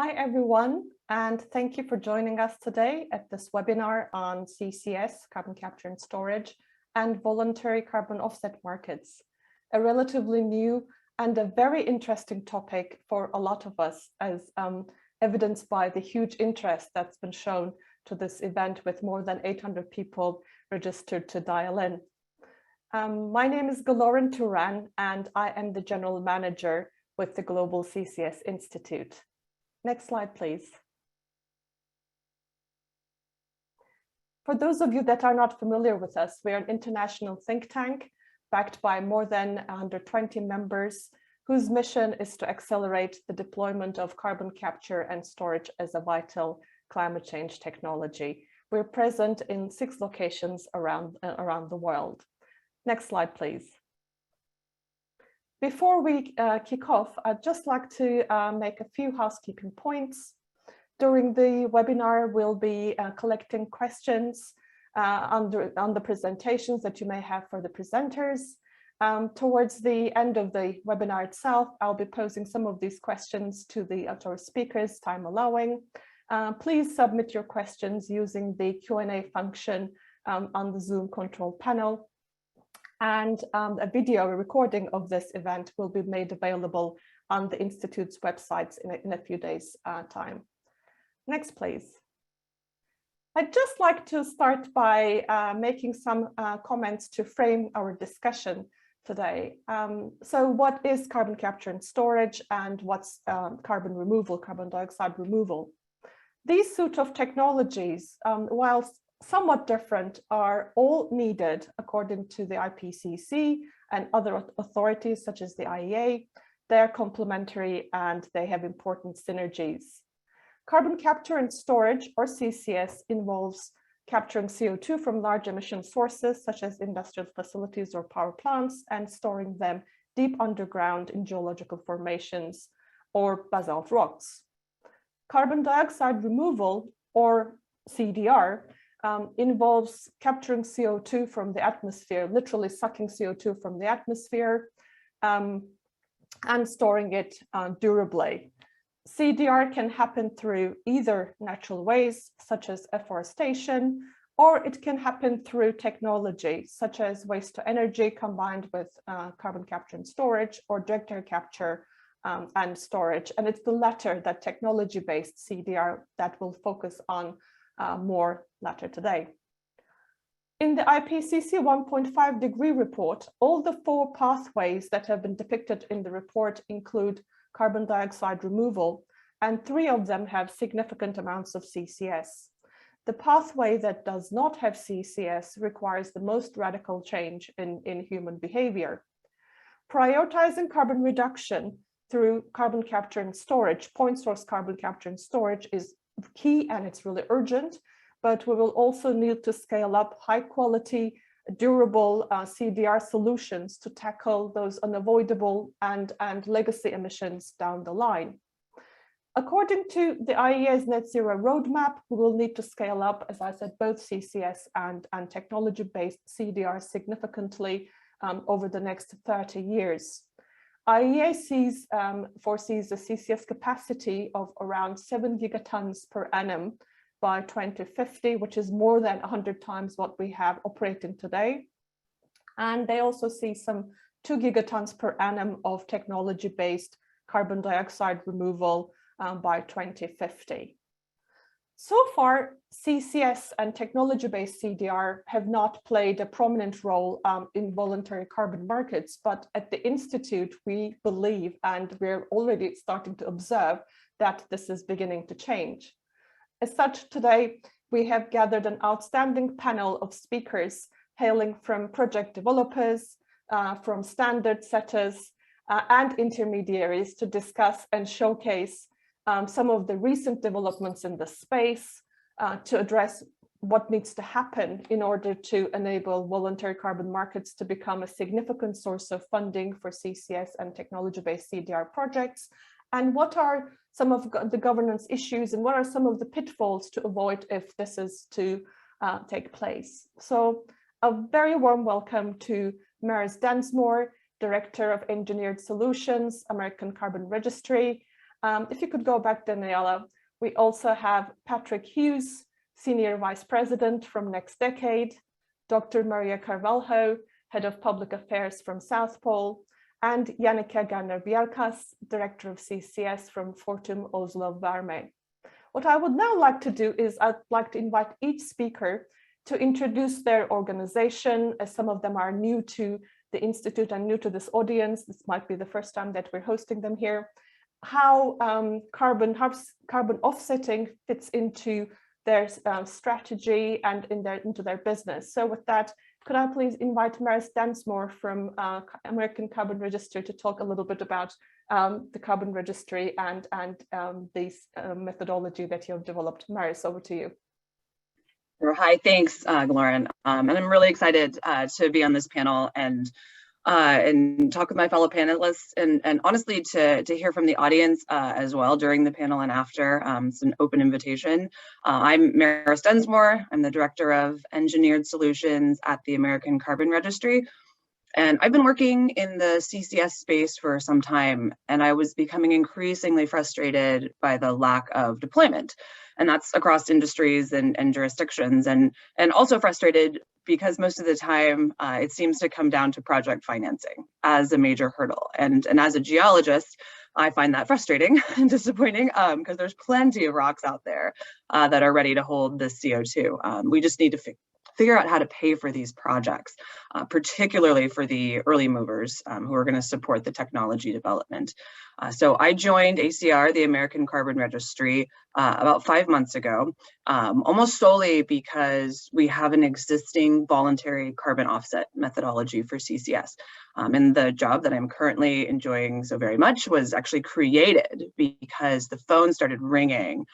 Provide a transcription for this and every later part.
Hi, everyone, and thank you for joining us today at this webinar on CCS, carbon capture and storage, and voluntary carbon offset markets, a relatively new and a very interesting topic for a lot of us, as evidenced by the huge interest that's been shown to this event with more than 800 people registered to dial in. My name is Galoran Turan, and I am the General Manager with the Global CCS Institute. Next slide, please. For those of you that are not familiar with us, we are an international think tank backed by more than 120 members whose mission is to accelerate the deployment of carbon capture and storage as a vital climate change technology. We're present in 6 locations around the world. Next slide, please. Before we kick off, I'd just like to make a few housekeeping points. During the webinar, we'll be collecting questions on the presentations that you may have for the presenters. Towards the end of the webinar itself, I'll be posing some of these questions to our speakers, time allowing. Please submit your questions using the Q&A function on the Zoom control panel. And a video recording of this event will be made available on the Institute's websites in a few days' time. Next, please. I'd just like to start by making some comments to frame our discussion today. So what is carbon capture and storage, and what's carbon removal, carbon dioxide removal? These suite of technologies, whilst somewhat different, are all needed according to the IPCC and other authorities such as the IEA. They're complementary and they have important synergies. Carbon capture and storage, or CCS, involves capturing CO2 from large emission sources such as industrial facilities or power plants and storing them deep underground in geological formations or basalt rocks. Carbon dioxide removal, or CDR, involves capturing CO2 from the atmosphere, literally sucking CO2 from the atmosphere and storing it durably. CDR can happen through either natural ways, such as afforestation, or it can happen through technology, such as waste to energy combined with carbon capture and storage, or direct air capture and storage. And it's the latter, that technology-based CDR, that will focus on more later today. In the IPCC 1.5 degree report, all the 4 pathways that have been depicted in the report include carbon dioxide removal, and 3 of them have significant amounts of CCS. The pathway that does not have CCS requires the most radical change in human behavior. Prioritizing carbon reduction through carbon capture and storage, point source carbon capture and storage, is key, and it's really urgent, but we will also need to scale up high quality, durable CDR solutions to tackle those unavoidable and legacy emissions down the line. According to the IEA's net zero roadmap, we will need to scale up, as I said, both CCS and technology-based CDR significantly over the next 30 years. IEA foresees a CCS capacity of around 7 gigatons per annum by 2050, which is more than 100 times what we have operating today. And they also see some 2 gigatons per annum of technology-based carbon dioxide removal by 2050. So far, CCS and technology-based CDR have not played a prominent role in voluntary carbon markets, but at the Institute, we believe, and we're already starting to observe, that this is beginning to change. As such, today, we have gathered an outstanding panel of speakers hailing from project developers, from standard setters, and intermediaries to discuss and showcase some of the recent developments in the space to address what needs to happen in order to enable voluntary carbon markets to become a significant source of funding for CCS and technology-based CDR projects, and what are some of the governance issues and what are some of the pitfalls to avoid if this is to take place. So a very warm welcome to Maris Densmore, Director of Engineered Solutions, American Carbon Registry, If you could go back, Daniela, we also have Patrick Hughes, Senior Vice President from Next Decade, Dr. Maria Carvalho, Head of Public Affairs from South Pole, and Jannica Garner-Bjerkas, Director of CCS from Fortum Oslo Varme. What I would now like to do is I'd like to invite each speaker to introduce their organization, as some of them are new to the Institute and new to this audience. This might be the first time that we're hosting them here. How carbon offsetting fits into their strategy and into their business. So with that, could I please invite Maris Dansmore from American Carbon Registry to talk a little bit about the carbon registry and this methodology that you have developed. Maris, over to you. Hi, thanks, Lauren. And I'm really excited to be on this panel and talk with my fellow panelists and honestly to hear from the audience as well during the panel and after. It's an open invitation. I'm Maris Dunsmore. I'm the Director of Engineered Solutions at the American Carbon Registry. And I've been working in the CCS space for some time, and I was becoming increasingly frustrated by the lack of deployment. And that's across industries and jurisdictions, and also frustrated because most of the time it seems to come down to project financing as a major hurdle. And as a geologist, I find that frustrating and disappointing because there's plenty of rocks out there that are ready to hold the CO2. We just need to figure out how to pay for these projects, particularly for the early movers who are going to support the technology development. So I joined ACR, the American Carbon Registry, about 5 months ago, almost solely because we have an existing voluntary carbon offset methodology for CCS. And the job that I'm currently enjoying so very much was actually created because the phone started ringing.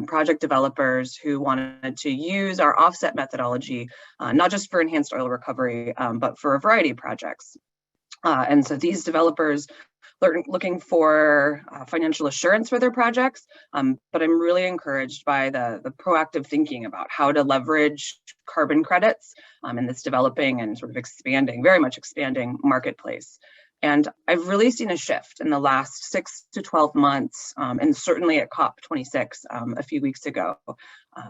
Project developers who wanted to use our offset methodology, not just for enhanced oil recovery, but for a variety of projects. And so these developers are looking for financial assurance for their projects, but I'm really encouraged by the proactive thinking about how to leverage carbon credits in this developing and sort of expanding, very much expanding marketplace. And I've really seen a shift in the last 6 to 12 months, and certainly at COP26 a few weeks ago,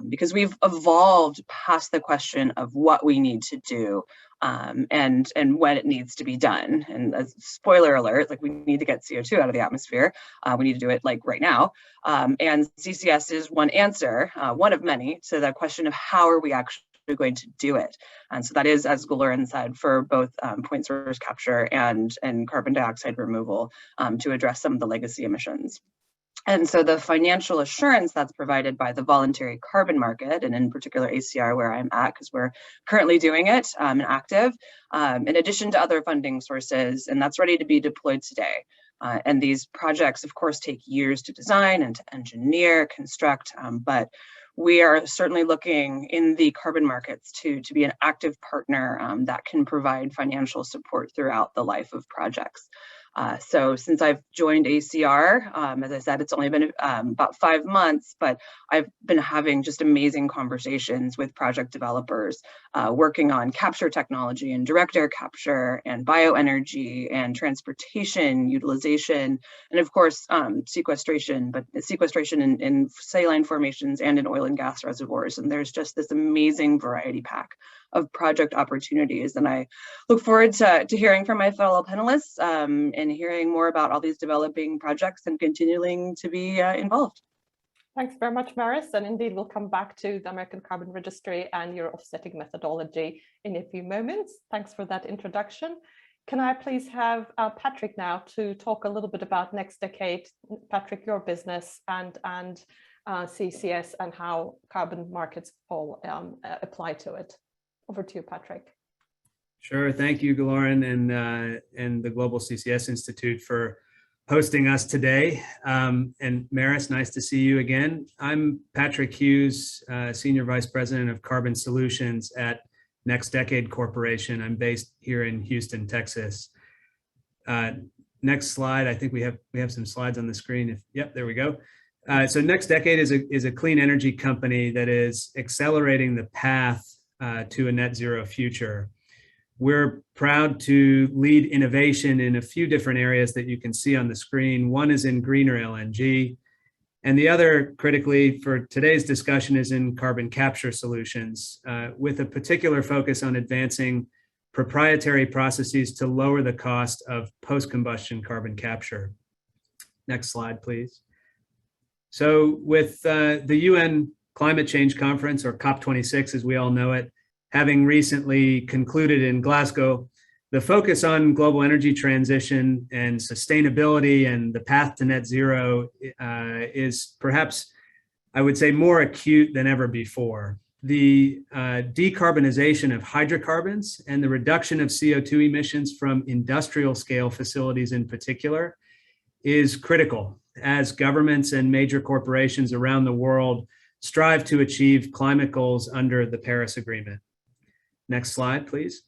because we've evolved past the question of what we need to do and when it needs to be done. And a spoiler alert, like we need to get CO2 out of the atmosphere. We need to do it like right now. And CCS is one answer, one of many, to the question of how are we actually going to do it. And so that is, as Lauren said, for both point source capture and carbon dioxide removal to address some of the legacy emissions. And so the financial assurance that's provided by the voluntary carbon market, and in particular ACR where I'm at, because we're currently doing it and active, in addition to other funding sources, and that's ready to be deployed today. And these projects, of course, take years to design and to engineer, construct, but we are certainly looking in the carbon markets to be an active partner that can provide financial support throughout the life of projects. So since I've joined ACR, as I said, it's only been about 5 months, but I've been having just amazing conversations with project developers working on capture technology and direct air capture and bioenergy and transportation utilization, and of course, sequestration, but sequestration in saline formations and in oil and gas reservoirs. And there's just this amazing variety pack of project opportunities. And I look forward to hearing from my fellow panelists and hearing more about all these developing projects and continuing to be involved. Thanks very much, Maris. And indeed, we'll come back to the American Carbon Registry and your offsetting methodology in a few moments. Thanks for that introduction. Can I please have Patrick now to talk a little bit about Next Decade? Patrick, your business and CCS and how carbon markets all apply to it. Over to you, Patrick. Sure. Thank you, Lauren, and the Global CCS Institute for hosting us today. And Maris, nice to see you again. I'm Patrick Hughes, Senior Vice President of Carbon Solutions at Next Decade Corporation. I'm based here in Houston, Texas. Next slide. I think we have some slides on the screen. Yep, there we go. So Next Decade is a clean energy company that is accelerating the path to a net zero future. We're proud to lead innovation in a few different areas that you can see on the screen. One is in greener LNG, and the other, critically for today's discussion, is in carbon capture solutions, with a particular focus on advancing proprietary processes to lower the cost of post-combustion carbon capture. Next slide, please. So with the UN Climate Change Conference, or COP26 as we all know it, having recently concluded in Glasgow, the focus on global energy transition and sustainability and the path to net zero is perhaps, I would say, more acute than ever before. The decarbonization of hydrocarbons and the reduction of CO2 emissions from industrial scale facilities in particular is critical as governments and major corporations around the world strive to achieve climate goals under the Paris Agreement. Next slide, please.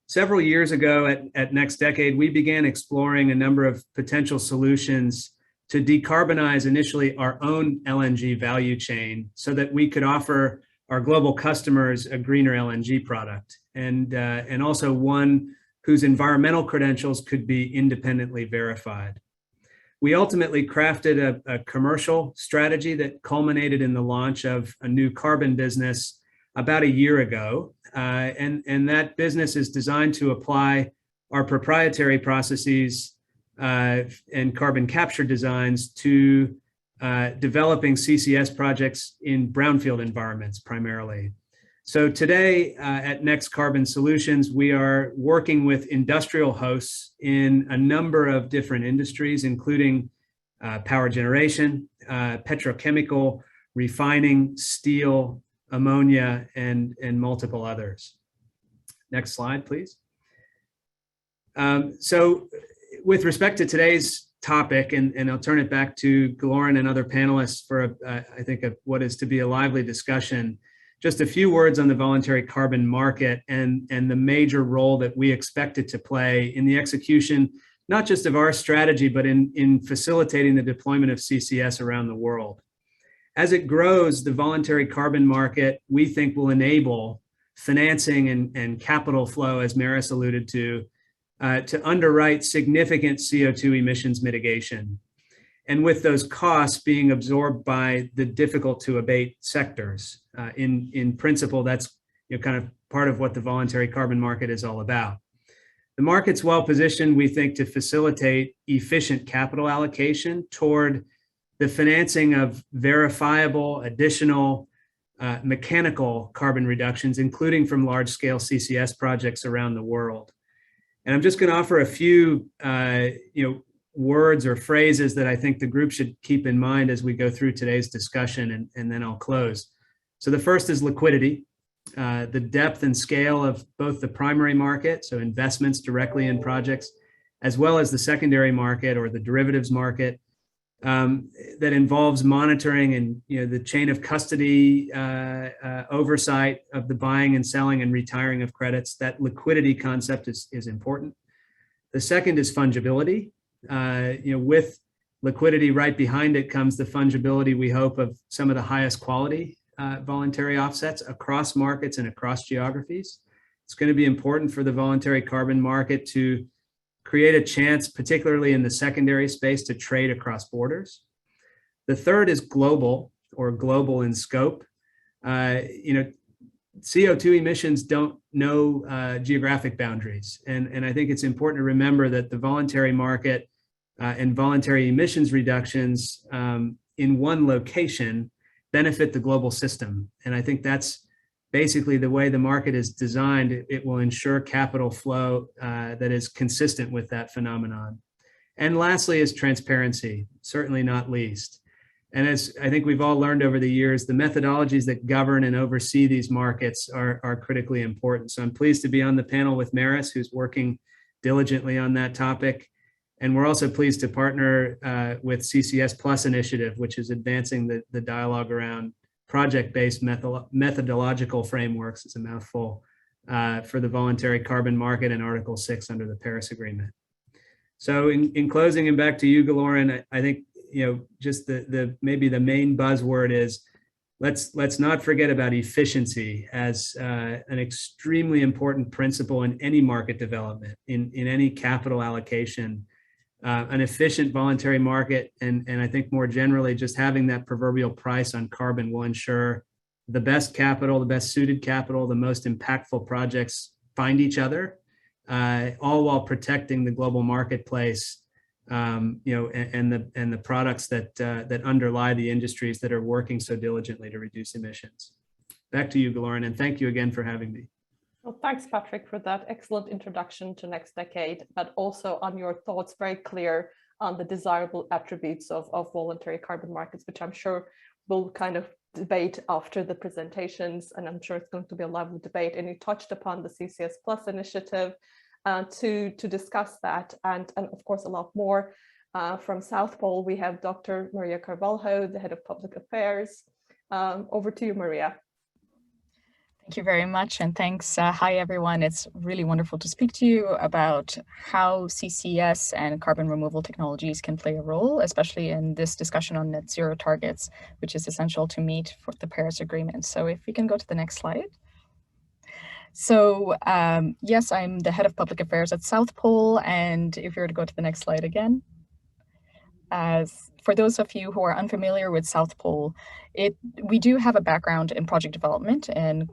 Several years ago at Next Decade, we began exploring a number of potential solutions to decarbonize initially our own LNG value chain so that we could offer our global customers a greener LNG product, and also one whose environmental credentials could be independently verified. We ultimately crafted a commercial strategy that culminated in the launch of a new carbon business about a year ago. And that business is designed to apply our proprietary processes and carbon capture designs to developing CCS projects in brownfield environments primarily. So today at Next Carbon Solutions, we are working with industrial hosts in a number of different industries, including power generation, petrochemical, refining, steel, ammonia, and multiple others. Next slide, please. So with respect to today's topic, and I'll turn it back to Glorin and other panelists for, I think, what is to be a lively discussion. Just a few words on the voluntary carbon market and the major role that we expect it to play in the execution, not just of our strategy, but in facilitating the deployment of CCS around the world. As it grows, the voluntary carbon market, we think, will enable financing and capital flow, as Maris alluded to underwrite significant CO2 emissions mitigation. And with those costs being absorbed by the difficult to abate sectors. In principle, that's kind of part of what the voluntary carbon market is all about. The market's well positioned, we think, to facilitate efficient capital allocation toward the financing of verifiable additional mechanical carbon reductions, including from large-scale CCS projects around the world. And I'm just going to offer a few words or phrases that I think the group should keep in mind as we go through today's discussion, and then I'll close. So the first is liquidity, the depth and scale of both the primary market, so investments directly in projects, as well as the secondary market or the derivatives market, that involves monitoring and the chain of custody oversight of the buying and selling and retiring of credits. That liquidity concept is important. The second is fungibility. With liquidity right behind it comes the fungibility, we hope, of some of the highest quality voluntary offsets across markets and across geographies. It's going to be important for the voluntary carbon market to create a chance, particularly in the secondary space, to trade across borders. The third is global, or global in scope. CO2 emissions don't know geographic boundaries. And I think it's important to remember that the voluntary market and voluntary emissions reductions in one location benefit the global system. And I think that's basically the way the market is designed. It will ensure capital flow that is consistent with that phenomenon. And lastly is transparency, certainly not least. And as I think we've all learned over the years, the methodologies that govern and oversee these markets are critically important. So I'm pleased to be on the panel with Maris, who's working diligently on that topic. And we're also pleased to partner with CCS Plus Initiative, which is advancing the dialogue around project-based methodological frameworks, it's a mouthful, for the voluntary carbon market and Article 6 under the Paris Agreement. So in closing, and back to you, Glorin, I think just maybe the main buzzword is let's not forget about efficiency as an extremely important principle in any market development, in any capital allocation. An efficient voluntary market, and I think more generally, just having that proverbial price on carbon will ensure the best capital, the best suited capital, the most impactful projects find each other, all while protecting the global marketplace, and the products that underlie the industries that are working so diligently to reduce emissions. Back to you, Lauren, and thank you again for having me. Well, thanks, Patrick, for that excellent introduction to Next Decade, but also on your thoughts, very clear on the desirable attributes of voluntary carbon markets, which I'm sure we'll kind of debate after the presentations, and I'm sure it's going to be a lively debate. And you touched upon the CCS Plus initiative to discuss that, and of course a lot more. From South Pole, we have Dr. Maria Carvalho, the Head of Public Affairs. Over to you, Maria. Thank you very much, and thanks. Hi, everyone. It's really wonderful to speak to you about how CCS and carbon removal technologies can play a role, especially in this discussion on net zero targets, which is essential to meet for the Paris Agreement. So if we can go to the next slide. So yes, I'm the Head of Public Affairs at South Pole, and if you were to go to the next slide again. For those of you who are unfamiliar with South Pole, we do have a background in project development and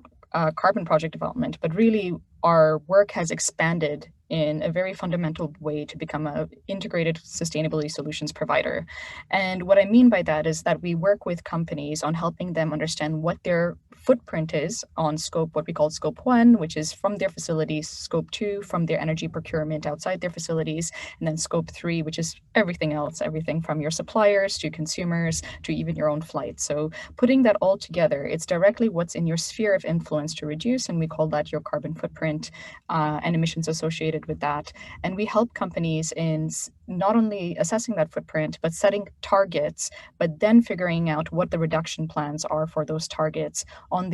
carbon project development, but really our work has expanded in a very fundamental way to become an integrated sustainability solutions provider. And what I mean by that is that we work with companies on helping them understand what their footprint is on scope, what we call scope 1, which is from their facilities, scope 2, from their energy procurement outside their facilities, and then scope 3, which is everything else, everything from your suppliers to consumers to even your own flight. So putting that all together, it's directly what's in your sphere of influence to reduce, and we call that your carbon footprint and emissions associated with that. And we help companies in not only assessing that footprint, but setting targets, but then figuring out what the reduction plans are for those targets on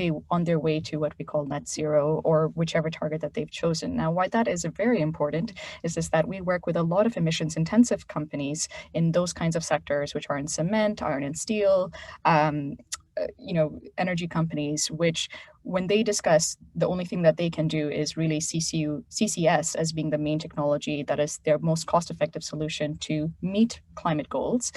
their way to what we call net zero, or whichever target that they've chosen. Now, why that is very important is that we work with a lot of emissions intensive companies in those kinds of sectors, which are in cement, iron and steel, energy companies, which when they discuss, the only thing that they can do is really CCS as being the main technology that is their most cost-effective solution to meet climate goals.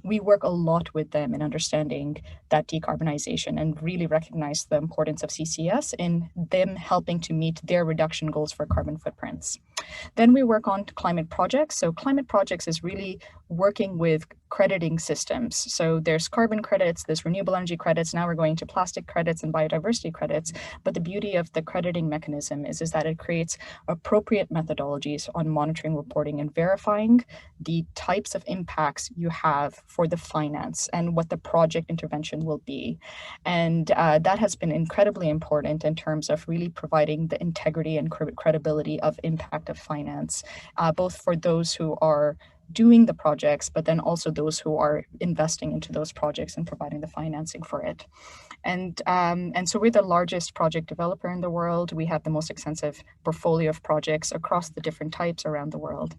We work a lot with them in understanding that decarbonization and really recognize the importance of CCS in them helping to meet their reduction goals for carbon footprints. Then we work on climate projects. So climate projects is really working with crediting systems. So there's carbon credits, there's renewable energy credits, now we're going to plastic credits and biodiversity credits. But the beauty of the crediting mechanism is that it creates appropriate methodologies on monitoring, reporting, and verifying the types of impacts you have for the finance and what the project intervention will be. And that has been incredibly important in terms of really providing the integrity and credibility of impact of finance, both for those who are doing the projects, but then also those who are investing into those projects and providing the financing for it. And so we're the largest project developer in the world. We have the most extensive portfolio of projects across the different types around the world.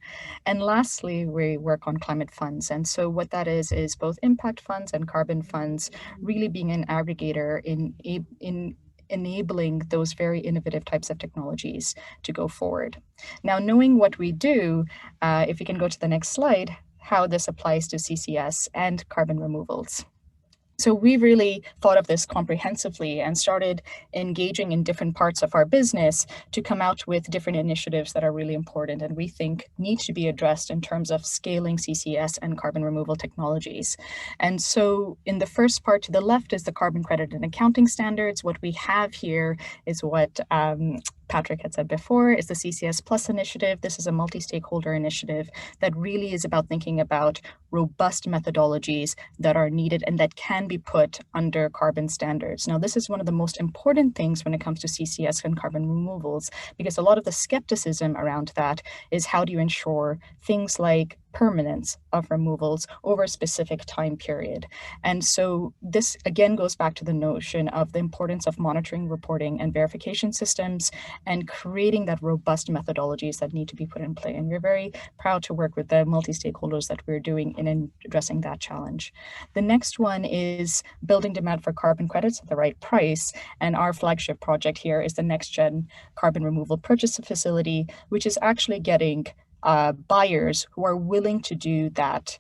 And lastly, we work on climate funds. And so what that is both impact funds and carbon funds, really being an aggregator in enabling those very innovative types of technologies to go forward. Now, knowing what we do, if we can go to the next slide, how this applies to CCS and carbon removals. So we really thought of this comprehensively and started engaging in different parts of our business to come out with different initiatives that are really important and we think need to be addressed in terms of scaling CCS and carbon removal technologies. And so in the first part to the left is the carbon credit and accounting standards. What we have here is what Patrick had said before, is the CCS Plus initiative. This is a multi-stakeholder initiative that really is about thinking about robust methodologies that are needed and that can be put under carbon standards. Now, this is one of the most important things when it comes to CCS and carbon removals, because a lot of the skepticism around that is how do you ensure things like permanence of removals over a specific time period. And so this again goes back to the notion of the importance of monitoring, reporting, and verification systems, and creating that robust methodologies that need to be put in play. And we're very proud to work with the multi-stakeholders that we're doing in addressing that challenge. The next one is building demand for carbon credits at the right price. And our flagship project here is the Next Gen Carbon Removal Purchase Facility, which is actually getting buyers who are willing to do that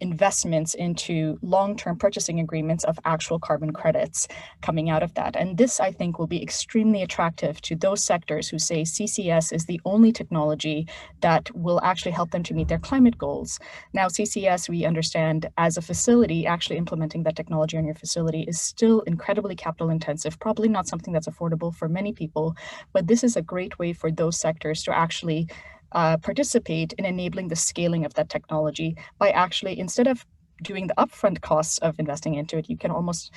investments into long-term purchasing agreements of actual carbon credits coming out of that. And this, I think, will be extremely attractive to those sectors who say CCS is the only technology that will actually help them to meet their climate goals. Now, CCS, we understand, as a facility, actually implementing that technology on your facility is still incredibly capital intensive, probably not something that's affordable for many people, but this is a great way for those sectors to actually participate in enabling the scaling of that technology by actually, instead of doing the upfront costs of investing into it, you can almost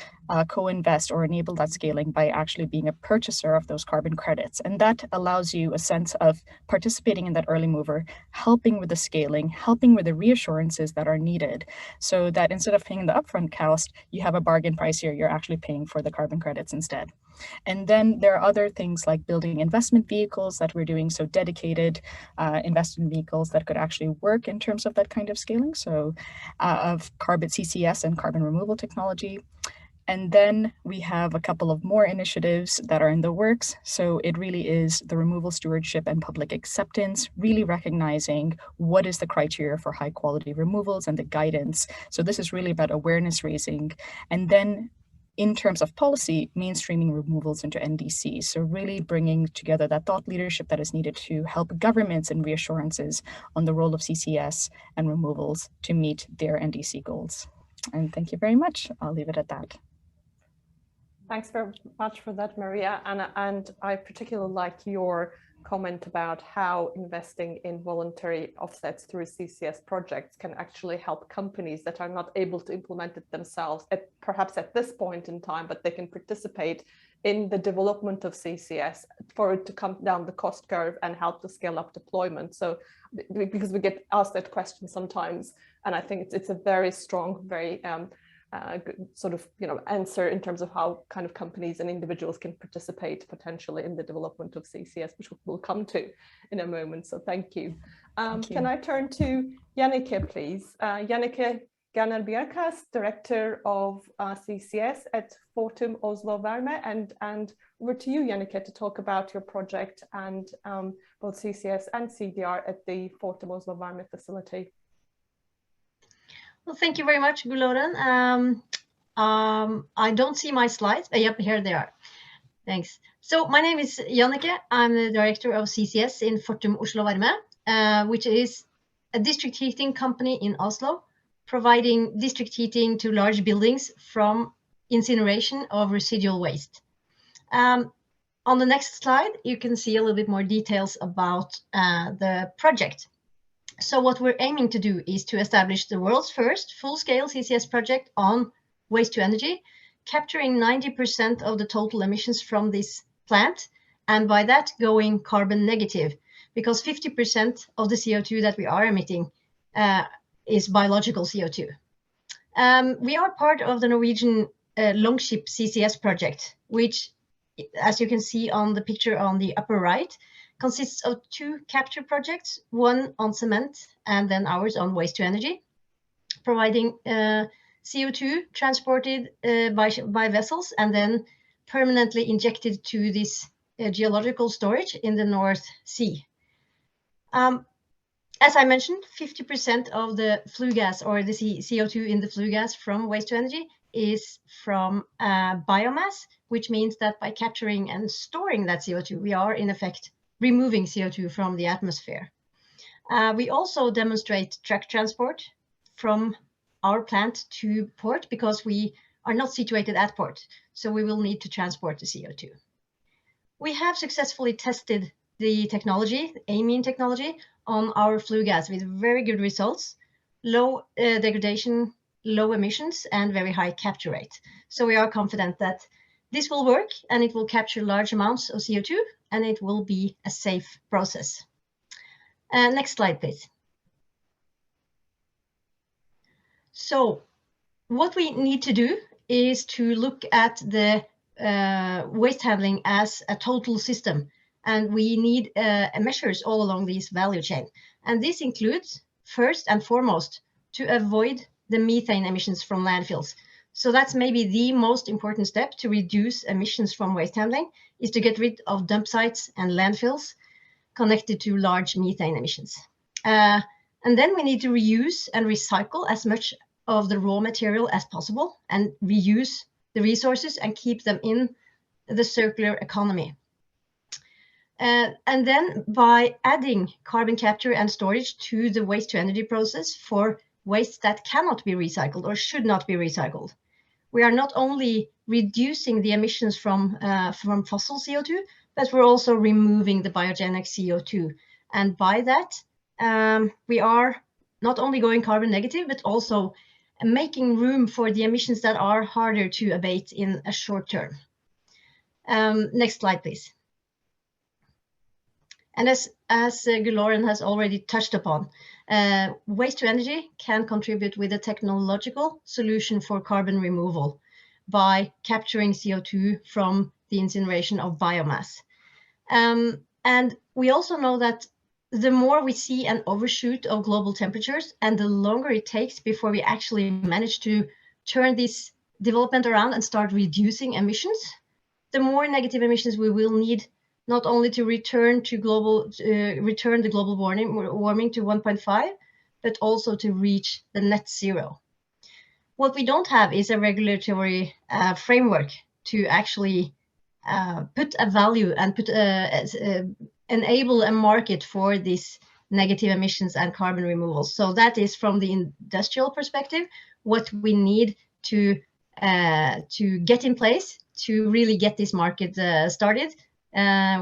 co-invest or enable that scaling by actually being a purchaser of those carbon credits. And that allows you a sense of participating in that early mover, helping with the scaling, helping with the reassurances that are needed, so that instead of paying the upfront cost, you have a bargain price here, you're actually paying for the carbon credits instead. And then there are other things like building investment vehicles that we're doing, so dedicated investment vehicles that could actually work in terms of that kind of scaling, so of carbon CCS and carbon removal technology. And then we have a couple of more initiatives that are in the works. So it really is the removal stewardship and public acceptance, really recognizing what is the criteria for high quality removals and the guidance. So this is really about awareness raising. And then in terms of policy, mainstreaming removals into NDC. So really bringing together that thought leadership that is needed to help governments and reassurances on the role of CCS and removals to meet their NDC goals. And thank you very much. I'll leave it at that. Thanks very much for that, Maria. And I particularly like your comment about how investing in voluntary offsets through CCS projects can actually help companies that are not able to implement it themselves, perhaps at this point in time, but they can participate in the development of CCS for it to come down the cost curve and help to scale up deployment. So because we get asked that question sometimes, and I think it's a very strong, very good sort of answer in terms of how kind of companies and individuals can participate potentially in the development of CCS, which we'll come to in a moment. So thank you. Can I turn to Jannike, please? Jannike Ganner-Bjerkas, Director of CCS at Fortum Oslo Varme, and over to you, Jannike, to talk about your project and both CCS and CDR at the Fortum Oslo Varme facility. Well, thank you very much, Guloren. I don't see my slides. Yep, here they are. Thanks. So my name is Jannike. I'm the director of CCS in Fortum Oslo Varme, which is a district heating company in Oslo, providing district heating to large buildings from incineration of residual waste. On the next slide, you can see a little bit more details about the project. So what we're aiming to do is to establish the world's first full-scale CCS project on waste to energy, capturing 90% of the total emissions from this plant, and by that going carbon negative, because 50% of the CO2 that we are emitting is biological CO2. We are part of the Norwegian Longship CCS project, which, as you can see on the picture on the upper right, consists of 2 capture projects, one on cement and then ours on waste to energy, providing CO2 transported by vessels and then permanently injected to this geological storage in the North Sea. As I mentioned, 50% of the flue gas or the CO2 in the flue gas from waste to energy is from biomass, which means that by capturing and storing that CO2, we are in effect removing CO2 from the atmosphere. We also demonstrate truck transport from our plant to port because we are not situated at port, so we will need to transport the CO2. We have successfully tested the technology, amine technology, on our flue gas with very good results, low degradation, low emissions, and very high capture rate. So we are confident that this will work and it will capture large amounts of CO2 and it will be a safe process. Next slide, please. So what we need to do is to look at the waste handling as a total system, and we need measures all along this value chain. And this includes, first and foremost, to avoid the methane emissions from landfills. So that's maybe the most important step to reduce emissions from waste handling, is to get rid of dump sites and landfills connected to large methane emissions. And then we need to reuse and recycle as much of the raw material as possible, and reuse the resources and keep them in the circular economy. And then by adding carbon capture and storage to the waste to energy process for waste that cannot be recycled or should not be recycled, we are not only reducing the emissions from fossil CO2, but we're also removing the biogenic CO2. And by that, we are not only going carbon negative, but also making room for the emissions that are harder to abate in a short term. Next slide, please. And as Guloren has already touched upon, waste to energy can contribute with a technological solution for carbon removal by capturing CO2 from the incineration of biomass. And we also know that the more we see an overshoot of global temperatures and the longer it takes before we actually manage to turn this development around and start reducing emissions, the more negative emissions we will need, not only to return the global warming to 1.5, but also to reach the net zero. What we don't have is a regulatory framework to actually put a value and enable a market for these negative emissions and carbon removal. So that is from the industrial perspective, what we need to get in place to really get this market started.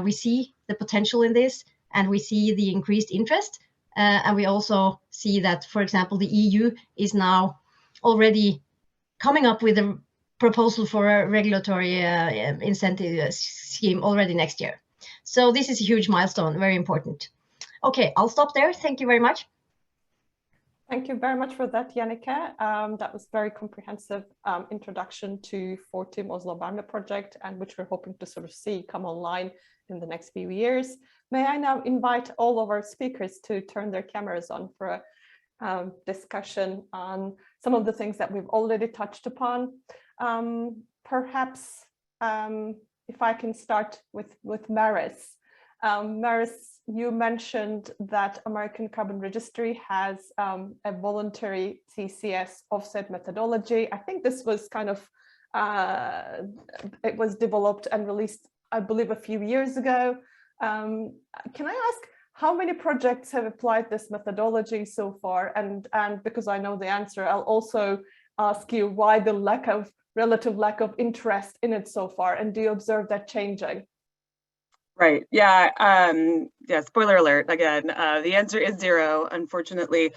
We see the potential in this, and we see the increased interest. And we also see that, for example, the EU is now already coming up with a proposal for a regulatory incentive scheme already next year. So this is a huge milestone, very important. Okay, I'll stop there. Thank you very much. Thank you very much for that, Jannike. That was very comprehensive introduction to Fortum Oslo Varme project, and which we're hoping to sort of see come online in the next few years. May I now invite all of our speakers to turn their cameras on for a discussion on some of the things that we've already touched upon. Perhaps if I can start with Maris. Maris, you mentioned that American Carbon Registry has a voluntary CCS offset methodology. I think this was kind of, it was developed and released, I believe, a few years ago. Can I ask how many projects have applied this methodology so far? And because I know the answer, I'll also ask you why the relative lack of interest in it so far, and do you observe that changing? Right. Yeah. Yeah. Spoiler alert again. The answer is 0, unfortunately.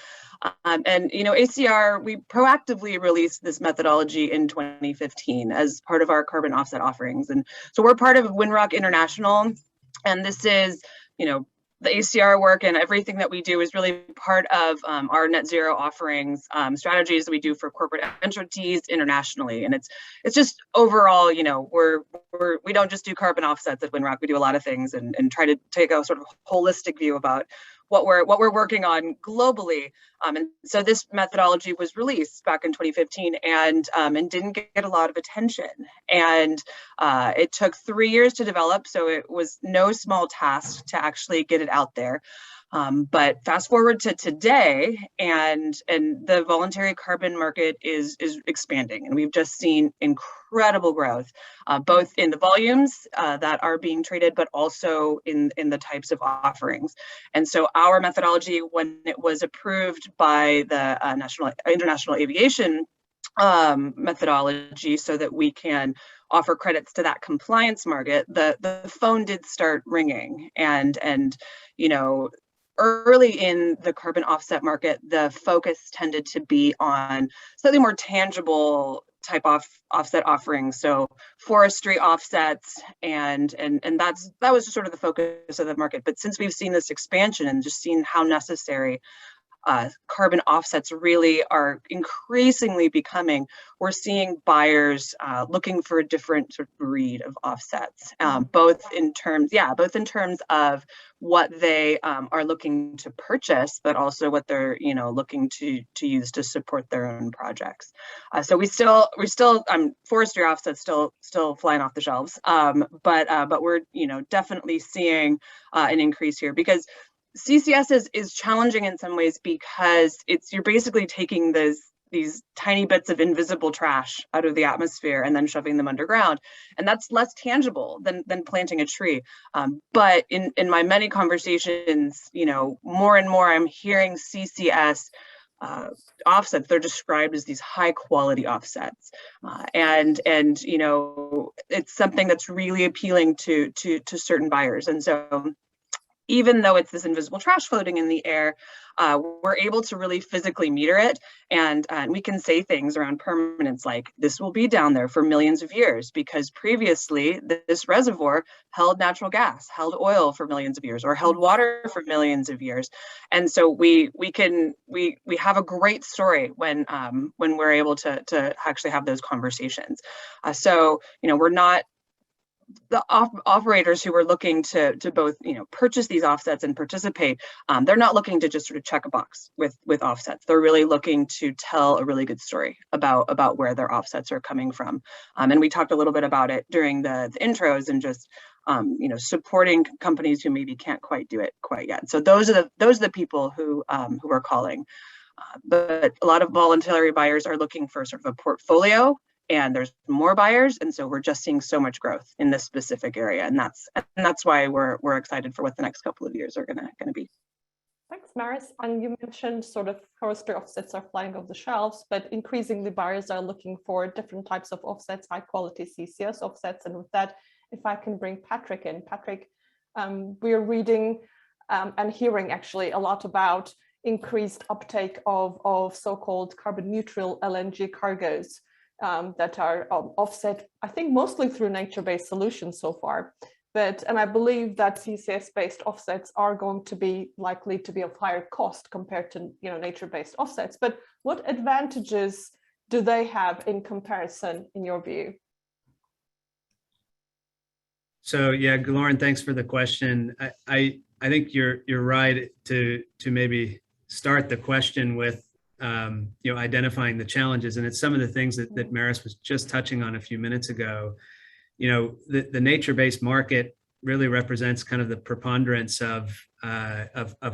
And you know, ACR, we proactively released this methodology in 2015 as part of our carbon offset offerings, and so we're part of Windrock International, and this is, you know, the ACR work and everything that we do is really part of our net zero offerings strategies that we do for corporate entities internationally. And it's just overall, you know, we don't just do carbon offsets at Windrock. We do a lot of things and try to take a sort of holistic view about what we're working on globally. And so this methodology was released back in 2015 and didn't get a lot of attention. And it took 3 years to develop, so it was no small task to actually get it out there. But fast forward to today, and the voluntary carbon market is expanding, and we've just seen incredible growth, both in the volumes that are being traded, but also in the types of offerings. And so our methodology, when it was approved by the International Aviation methodology, so that we can offer credits to that compliance market, the phone did start ringing, and you know, early in the carbon offset market, the focus tended to be on slightly more tangible type of offset offerings, so forestry offsets, and that was sort of the focus of the market. But since we've seen this expansion and just seen how necessary carbon offsets really are increasingly becoming, we're seeing buyers looking for a different sort of breed of offsets, both in terms of what they are looking to purchase, but also what they're looking to use to support their own projects. So we still forestry offsets still flying off the shelves, but we're definitely seeing an increase here, because CCS is challenging in some ways, because you're basically taking these tiny bits of invisible trash out of the atmosphere and then shoving them underground, and that's less tangible than planting a tree. But in my many conversations, more and more I'm hearing CCS offsets. They're described as these high quality offsets, and it's something that's really appealing to certain buyers. And so even though it's this invisible trash floating in the air, we're able to really physically meter it, and we can say things around permanence like, this will be down there for millions of years, because previously this reservoir held natural gas, held oil for millions of years, or held water for millions of years. And so we have a great story when we're able to actually have those conversations. So we're not, the operators who are looking to both purchase these offsets and participate, they're not looking to just sort of check a box with offsets. They're really looking to tell a really good story about where their offsets are coming from. And we talked a little bit about it during the intros, and just supporting companies who maybe can't quite do it quite yet. So those are the people who are calling. But a lot of voluntary buyers are looking for sort of a portfolio, and there's more buyers, and so we're just seeing so much growth in this specific area, and that's why we're excited for what the next couple of years are gonna be. Thanks, Maris. And you mentioned sort of forestry offsets are flying off the shelves, but increasingly buyers are looking for different types of offsets, high quality CCS offsets. And with that, if I can bring Patrick in. Patrick, we're reading and hearing actually a lot about increased uptake of so-called carbon neutral LNG cargoes that are offset, I think, mostly through nature-based solutions so far. And I believe that CCS-based offsets are going to be likely to be of higher cost compared to nature-based offsets. But what advantages do they have in comparison, in your view? So yeah, Lauren, thanks for the question. I think you're right to maybe start the question with identifying the challenges, and it's some of the things that Maris was just touching on a few minutes ago. The nature-based market really represents kind of the preponderance of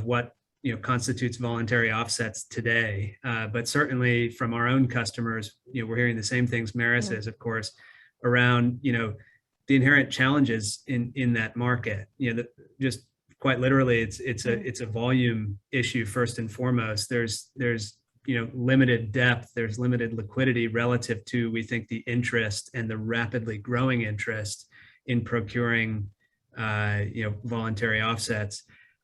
what constitutes voluntary offsets today. But certainly from our own customers, we're hearing the same things Maris is, of course, around the inherent challenges in that market. Just quite literally, it's a volume issue first and foremost. There's limited depth, there's limited liquidity relative to, we think, the interest and the rapidly growing interest in procuring voluntary offsets.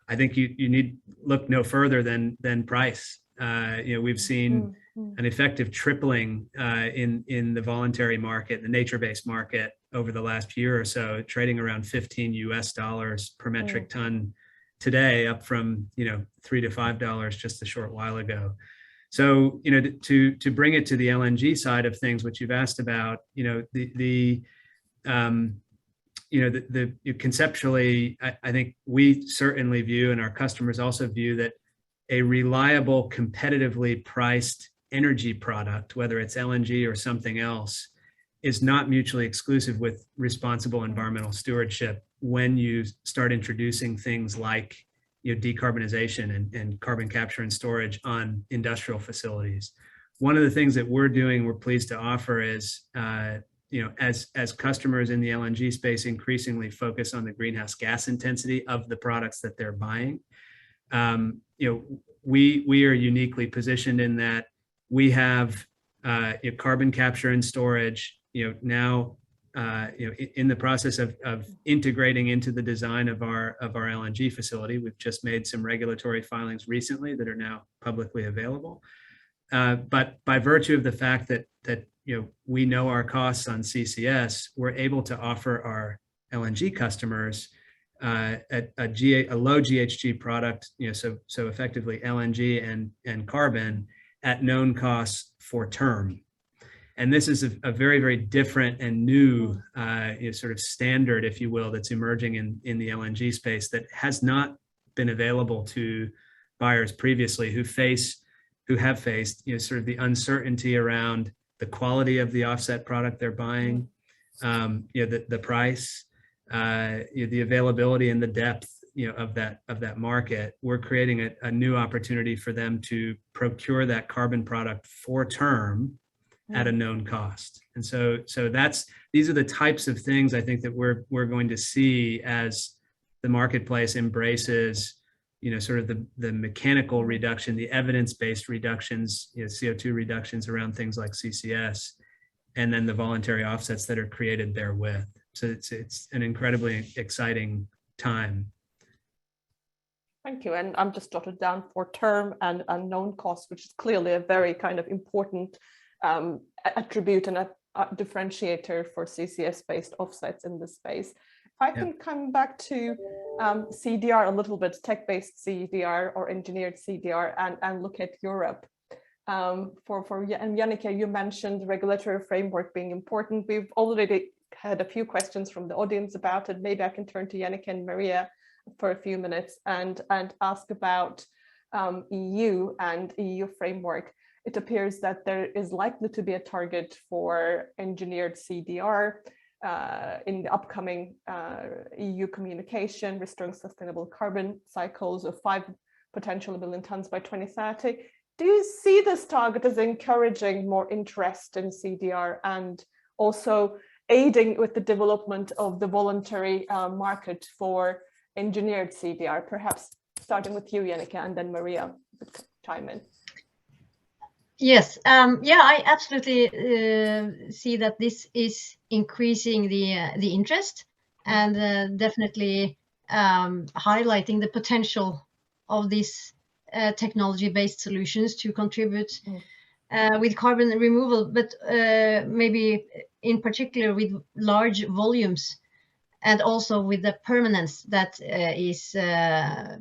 I think you need look no further than price. We've seen an effective tripling in the voluntary market, the nature-based market, over the last year or so, trading around $15 US per metric ton today, up from $3 to $5 just a short while ago. So, to bring it to the LNG side of things, which you've asked about, conceptually, I think we certainly view, and our customers also view, that a reliable, competitively priced energy product, whether it's LNG or something else, is not mutually exclusive with responsible environmental stewardship when you start introducing things like decarbonization and carbon capture and storage on industrial facilities. One of the things that we're pleased to offer is, as customers in the LNG space increasingly focus on the greenhouse gas intensity of the products that they're buying, we are uniquely positioned in that we have carbon capture and storage now in the process of integrating into the design of our LNG facility. We've just made some regulatory filings recently that are now publicly available. But by virtue of the fact that we know our costs on CCS, we're able to offer our LNG customers a low GHG product, so effectively LNG and carbon at known costs for term. And this is a very, very different and new sort of standard, if you will, that's emerging in the LNG space that has not been available to buyers previously who have faced sort of the uncertainty around the quality of the offset product they're buying, the price, the availability and the depth of that market. We're creating a new opportunity for them to procure that carbon product for term at a known cost. And so these are the types of things I think that we're going to see as the marketplace embraces sort of the mechanical reduction, the evidence-based reductions, CO2 reductions around things like CCS, and then the voluntary offsets that are created therewith. So it's an incredibly exciting time. Thank you. And I'm just jotted down for term and unknown cost, which is clearly a very kind of important attribute and a differentiator for CCS-based offsets in this space. If I can come back to CDR a little bit, tech-based CDR or engineered CDR, and look at Europe. And Janneke, you mentioned regulatory framework being important. We've already had a few questions from the audience about it. Maybe I can turn to Janneke and Maria for a few minutes and ask about EU and EU framework. It appears that there is likely to be a target for engineered CDR in the upcoming EU communication, restoring sustainable carbon cycles of 5 potential million tons by 2030. Do you see this target as encouraging more interest in CDR and also aiding with the development of the voluntary market for engineered CDR? Perhaps starting with you, Janneke, and then Maria would chime in. Yes, I absolutely see that this is increasing the interest and definitely highlighting the potential of these technology-based solutions to contribute with carbon removal, but maybe in particular with large volumes and also with the permanence that is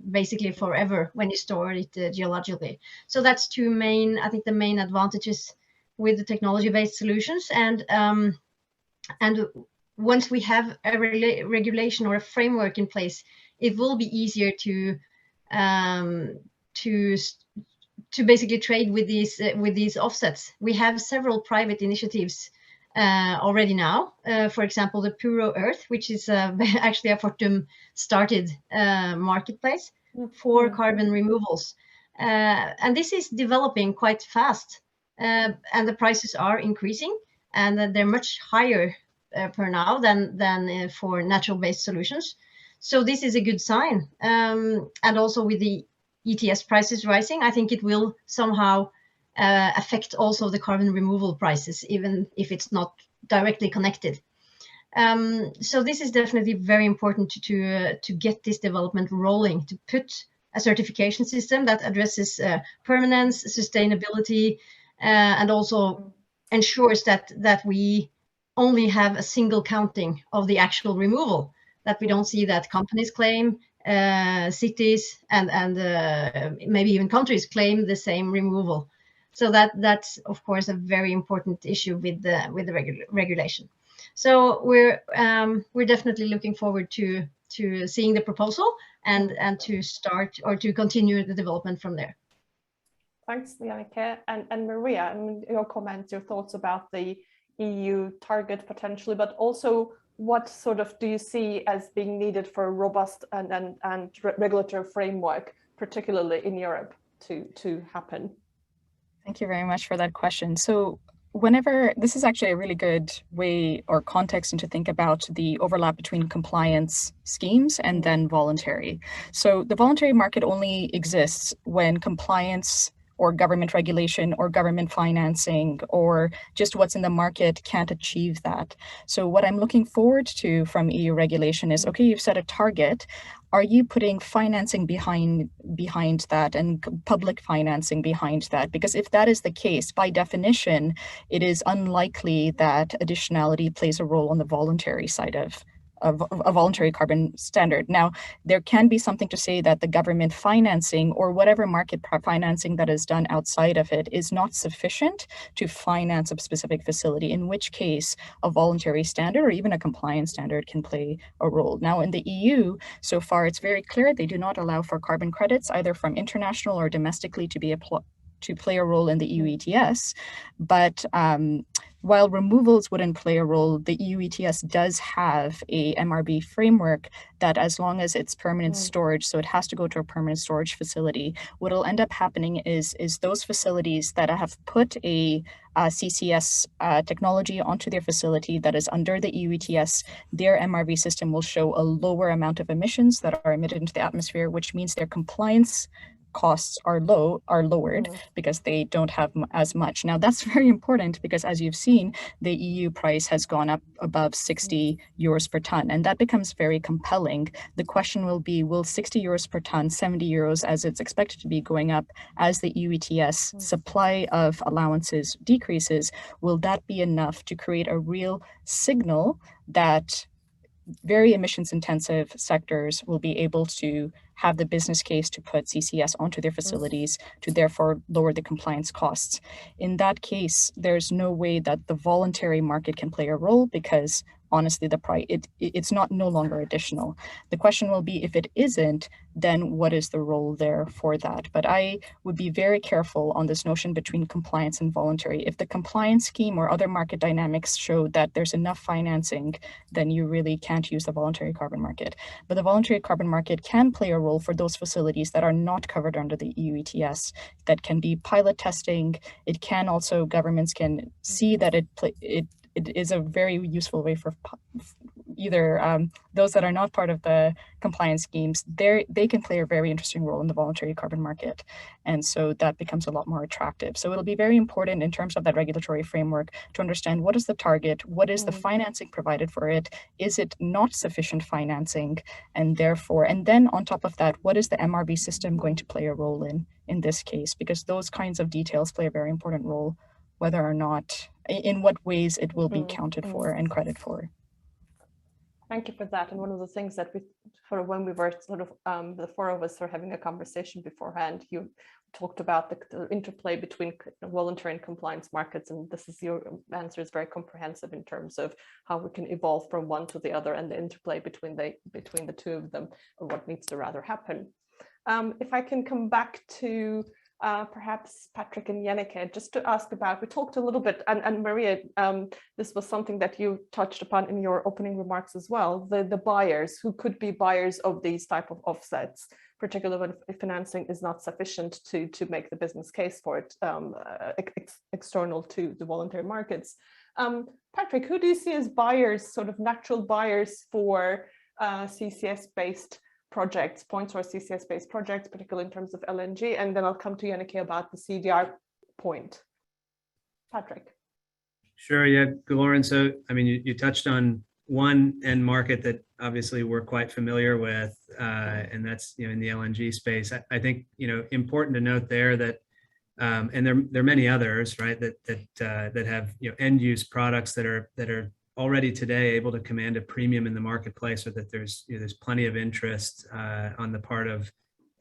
basically forever when you store it geologically. So that's the main advantages with the technology-based solutions. And once we have a regulation or a framework in place, it will be easier to basically trade with these offsets. We have several private initiatives already now. For example, the Puro Earth, which is actually a Fortum started marketplace for carbon removals. And this is developing quite fast, and the prices are increasing, and they're much higher per now than for natural-based solutions. So this is a good sign. And also with the ETS prices rising, I think it will somehow affect also the carbon removal prices, even if it's not directly connected. So this is definitely very important to get this development rolling, to put a certification system that addresses permanence, sustainability, and also ensures that we only have a single counting of the actual removal, that we don't see that companies claim, cities and maybe even countries claim the same removal. So that's of course a very important issue with the regulation. So we're definitely looking forward to seeing the proposal and to start or to continue the development from there. Thanks, Janneke. And Maria, I mean, your comments, your thoughts about the EU target potentially, but also what sort of do you see as being needed for a robust and regulatory framework, particularly in Europe, to happen? Thank you very much for that question. So this is actually a really good way or context to think about the overlap between compliance schemes and then voluntary. So the voluntary market only exists when compliance or government regulation or government financing or just what's in the market can't achieve that. So what I'm looking forward to from EU regulation is, okay, you've set a target. Are you putting financing behind that and public financing behind that? Because if that is the case, by definition, it is unlikely that additionality plays a role on the voluntary side a voluntary carbon standard. Now, there can be something to say that the government financing or whatever market financing that is done outside of it is not sufficient to finance a specific facility, in which case a voluntary standard or even a compliance standard can play a role. Now, in the EU, so far it's very clear they do not allow for carbon credits either from international or domestically to play a role in the EU ETS, but while removals wouldn't play a role, the EU ETS does have a MRB framework that, as long as it's permanent storage, so it has to go to a permanent storage facility, what will end up happening is those facilities that have put a CCS technology onto their facility that is under the EU ETS, their MRV system will show a lower amount of emissions that are emitted into the atmosphere, which means their compliance costs are lowered because they don't have as much. Now, that's very important because, as you've seen, the EU price has gone up above 60 euros per ton, and that becomes very compelling. The question will be, will 60 euros per ton, 70 euros as it's expected to be going up as the EU ETS supply of allowances decreases, will that be enough to create a real signal that very emissions intensive sectors will be able to have the business case to put CCS onto their facilities to therefore lower the compliance costs? In that case, there's no way that the voluntary market can play a role because honestly, the price it's no longer additional. The question will be, if it isn't, then what is the role there for that? But I would be very careful on this notion between compliance and voluntary. If the compliance scheme or other market dynamics show that there's enough financing, then you really can't use the voluntary carbon market. But the voluntary carbon market can play a role for those facilities that are not covered under the EU ETS. That can be pilot testing. It can also, governments can see that it is a very useful way for either those that are not part of the compliance schemes, they can play a very interesting role in the voluntary carbon market. And so that becomes a lot more attractive. So it'll be very important in terms of that regulatory framework to understand what is the target, what is the financing provided for it, is it not sufficient financing, and therefore, and then on top of that, what is the MRV system going to play a role in this case? Because those kinds of details play a very important role, whether or not, in what ways it will be counted for and credited for. Thank you for that. And one of the things that we sort of, when we were sort of the four of us were having a conversation beforehand, you talked about the interplay between voluntary and compliance markets, and this is your answer is very comprehensive in terms of how we can evolve from one to the other and the interplay between the two of them, or what needs to rather happen. If I can come back to perhaps Patrick and Janneke, just to ask about, we talked a little bit, and Maria, this was something that you touched upon in your opening remarks as well, the buyers who could be buyers of these type of offsets, particularly when financing is not sufficient to make the business case for it external to the voluntary markets. Patrick, who do you see as buyers, sort of natural buyers for CCS-based projects, point source CCS-based projects, particularly in terms of LNG, and then I'll come to Janneke about the CDR point. Patrick. Sure, yeah, Lauren. So, I mean, you touched on one end market that obviously we're quite familiar with, and that's, in the LNG space. I think, important to note there that, and there are many others, right, that have, end use products that are already today able to command a premium in the marketplace, or that there's plenty of interest on the part of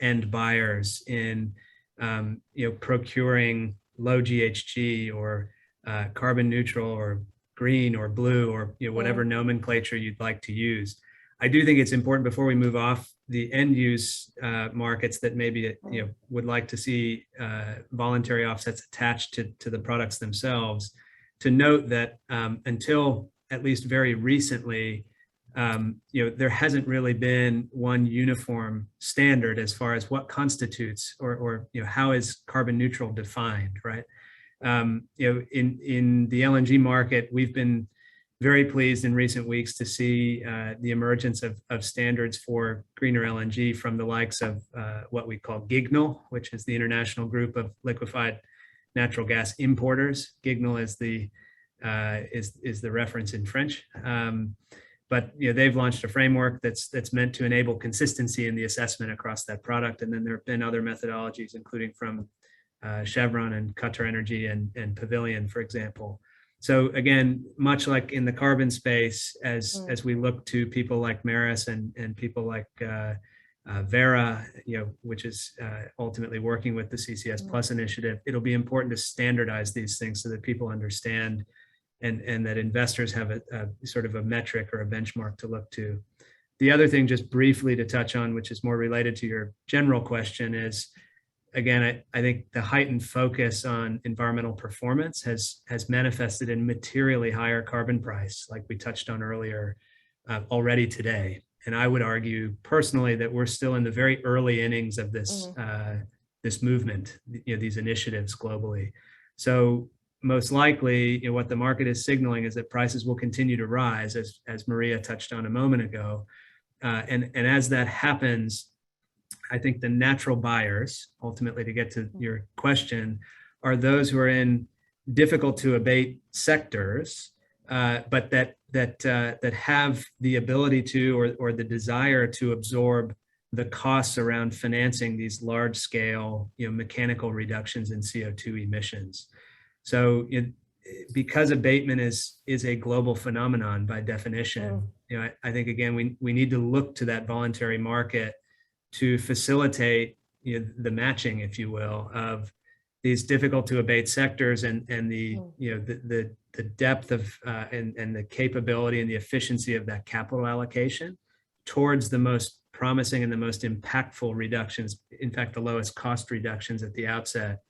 end buyers in procuring low GHG or carbon neutral or green or blue or whatever nomenclature you'd like to use. I do think it's important, before we move off the end use markets that maybe would like to see voluntary offsets attached to the products themselves, to note that until at least very recently, there hasn't really been one uniform standard as far as what constitutes or how is carbon neutral defined, right? In the LNG market, we've been very pleased in recent weeks to see the emergence of standards for greener LNG from the likes of what we call GIGNL, which is the International Group of Liquefied Natural Gas Importers. GIGNL is the reference in French, but they've launched a framework that's meant to enable consistency in the assessment across that product. And then there have been other methodologies, including from Chevron and Qatar Energy and Pavilion, for example. So again, much like in the carbon space, as we look to people like Maris and people like Vera, which is ultimately working with the CCS Plus initiative, it'll be important to standardize these things so that people understand and that investors have a sort of a metric or a benchmark to look to. The other thing, just briefly to touch on, which is more related to your general question, is, again, I think the heightened focus on environmental performance has manifested in materially higher carbon price, like we touched on earlier, already today. And I would argue personally that we're still in the very early innings of this this movement, these initiatives globally. So most likely, what the market is signaling is that prices will continue to rise, as Maria touched on a moment ago. And as that happens, I think the natural buyers, ultimately, to get to your question, are those who are in difficult to abate sectors, but that have the ability to or the desire to absorb the costs around financing these large scale, mechanical reductions in CO2 emissions. So because abatement is a global phenomenon by definition, I think, again, we need to look to that voluntary market to facilitate the matching, if you will, of these difficult to abate sectors and the the depth of and the capability and the efficiency of that capital allocation towards the most promising and the most impactful reductions, in fact, the lowest cost reductions at the outset,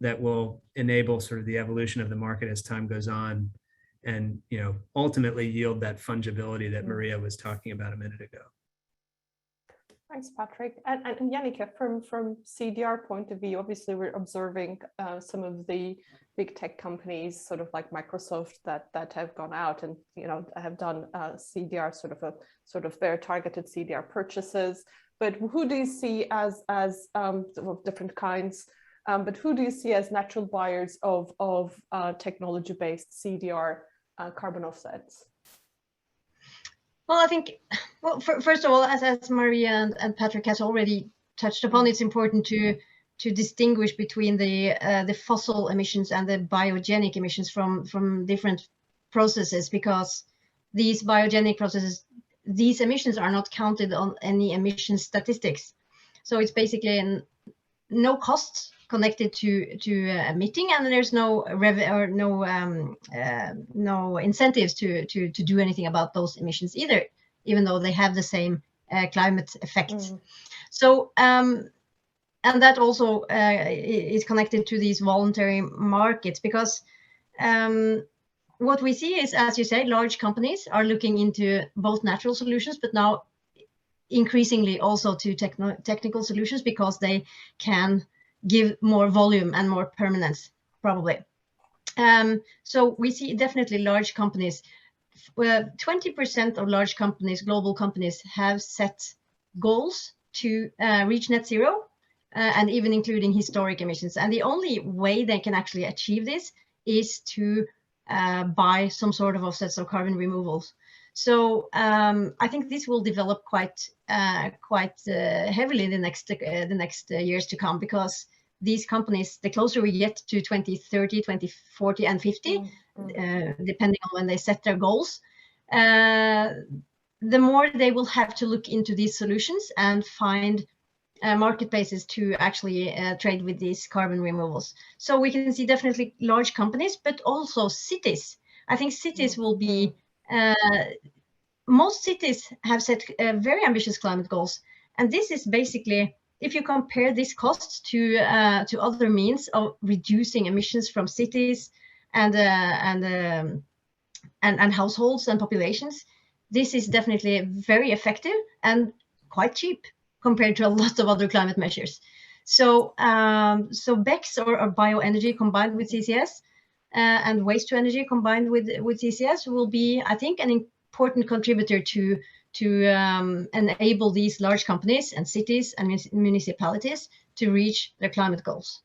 that will enable sort of the evolution of the market as time goes on, and ultimately yield that fungibility that Maria was talking about a minute ago. Thanks, Patrick. And Janneke, from CDR point of view, obviously we're observing some of the big tech companies, sort of like Microsoft, that have gone out and have done CDR, sort of their targeted CDR purchases. But who do you see as of different kinds? But who do you see as natural buyers of technology-based CDR carbon offsets? Well, I think, first of all, as Maria and Patrick has already touched upon, it's important to distinguish between the fossil emissions and the biogenic emissions from different processes, because these biogenic processes, these emissions are not counted on any emission statistics. So it's basically no costs connected to emitting, and there's no no incentives to do anything about those emissions either, even though they have the same climate effects. So and that also is connected to these voluntary markets, because what we see is, as you say, large companies are looking into both natural solutions, but now increasingly also to technical solutions, because they can give more volume and more permanence, probably. So we see definitely large companies. 20% of large companies, global companies, have set goals to reach net zero, and even including historic emissions. And the only way they can actually achieve this is to buy some sort of offsets of carbon removals. So I think this will develop quite heavily in the next years to come, because these companies, the closer we get to 2030, 2040, and 50, depending on when they set their goals, the more they will have to look into these solutions and find marketplaces to actually trade with these carbon removals. So we can see definitely large companies, but also cities. I think cities will be, most cities have set very ambitious climate goals. And this is basically, if you compare these costs to other means of reducing emissions from cities and households and populations, this is definitely very effective and quite cheap compared to a lot of other climate measures. So BECCS or bioenergy combined with CCS and waste to energy combined with CCS will be, I think, an important contributor to enable these large companies and cities and municipalities to reach their climate goals.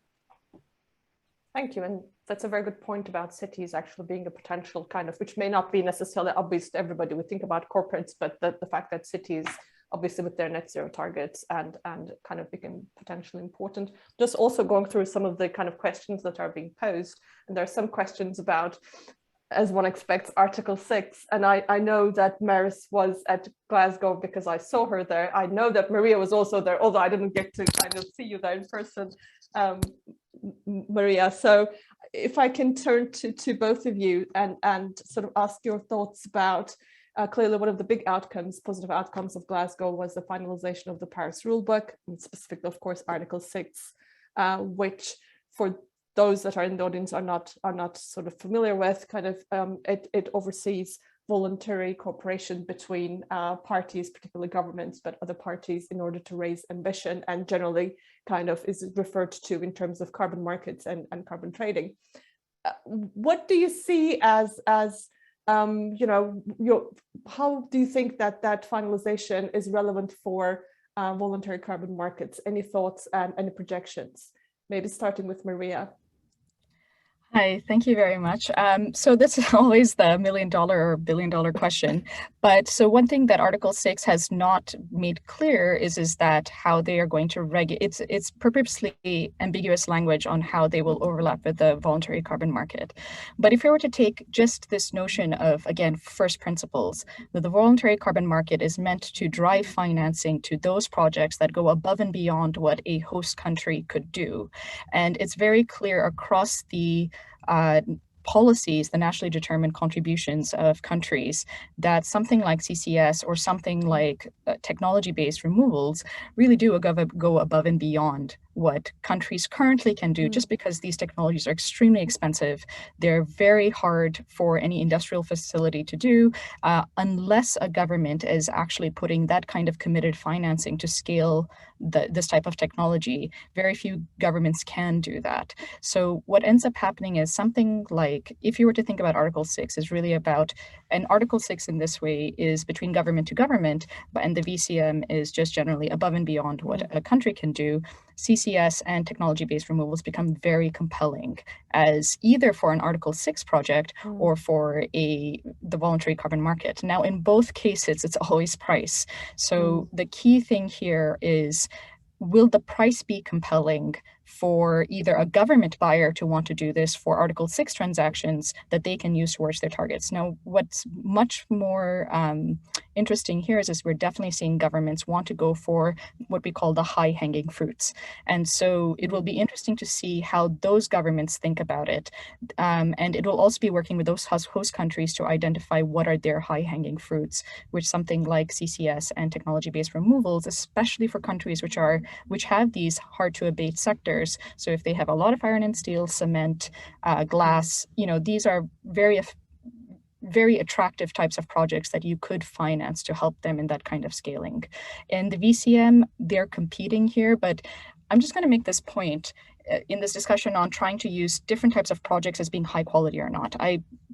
Thank you. And that's a very good point about cities actually being a potential kind of, which may not be necessarily obvious to everybody. We think about corporates, but the fact that cities, obviously with their net zero targets and kind of become potentially important. Just also going through some of the kind of questions that are being posed. And there are some questions about as one expects, Article 6. And I know that Maris was at Glasgow because I saw her there. I know that Maria was also there, although I didn't get to kind of see you there in person, Maria. So if I can turn to both of you and sort of ask your thoughts about, clearly one of the big outcomes, positive outcomes of Glasgow was the finalization of the Paris Rulebook, and specifically, of course, Article 6, which for those that are in the audience are not sort of familiar with, kind of it oversees voluntary cooperation between parties, particularly governments, but other parties, in order to raise ambition, and generally kind of is referred to in terms of carbon markets and carbon trading. What do you see as you know, how do you think that finalization is relevant for voluntary carbon markets? Any thoughts and any projections? Maybe starting with Maria. Hi, thank you very much. So this is always the $1 million or $1 billion question. But so one thing that Article 6 has not made clear is that how they are going to regulate. It's purposely ambiguous language on how they will overlap with the voluntary carbon market. But if we were to take just this notion of, again, first principles, that the voluntary carbon market is meant to drive financing to those projects that go above and beyond what a host country could do. And it's very clear across the policies, the nationally determined contributions of countries, that something like CCS or something like technology-based removals really do go above and beyond what countries currently can do, just because these technologies are extremely expensive. They're very hard for any industrial facility to do unless a government is actually putting that kind of committed financing to scale this type of technology. Very few governments can do that. So what ends up happening is something like, if you were to think about Article 6, is really about, and Article 6 in this way is between government to government, and the VCM is just generally above and beyond what a country can do. CCS and technology-based removals become very compelling as either for an Article 6 project or for the voluntary carbon market. Now, in both cases, it's always price. So the key thing here is, will the price be compelling for either a government buyer to want to do this for Article 6 transactions that they can use towards their targets? Now, what's much more interesting here is we're definitely seeing governments want to go for what we call the high-hanging fruits. And so it will be interesting to see how those governments think about it. And it will also be working with those host countries to identify what are their high-hanging fruits, which something like CCS and technology-based removals, especially for countries which have these hard-to-abate sectors. So if they have a lot of iron and steel, cement, glass, you know, these are very attractive types of projects that you could finance to help them in that kind of scaling. In the VCM, they're competing here, but I'm just going to make this point in this discussion on trying to use different types of projects as being high quality or not.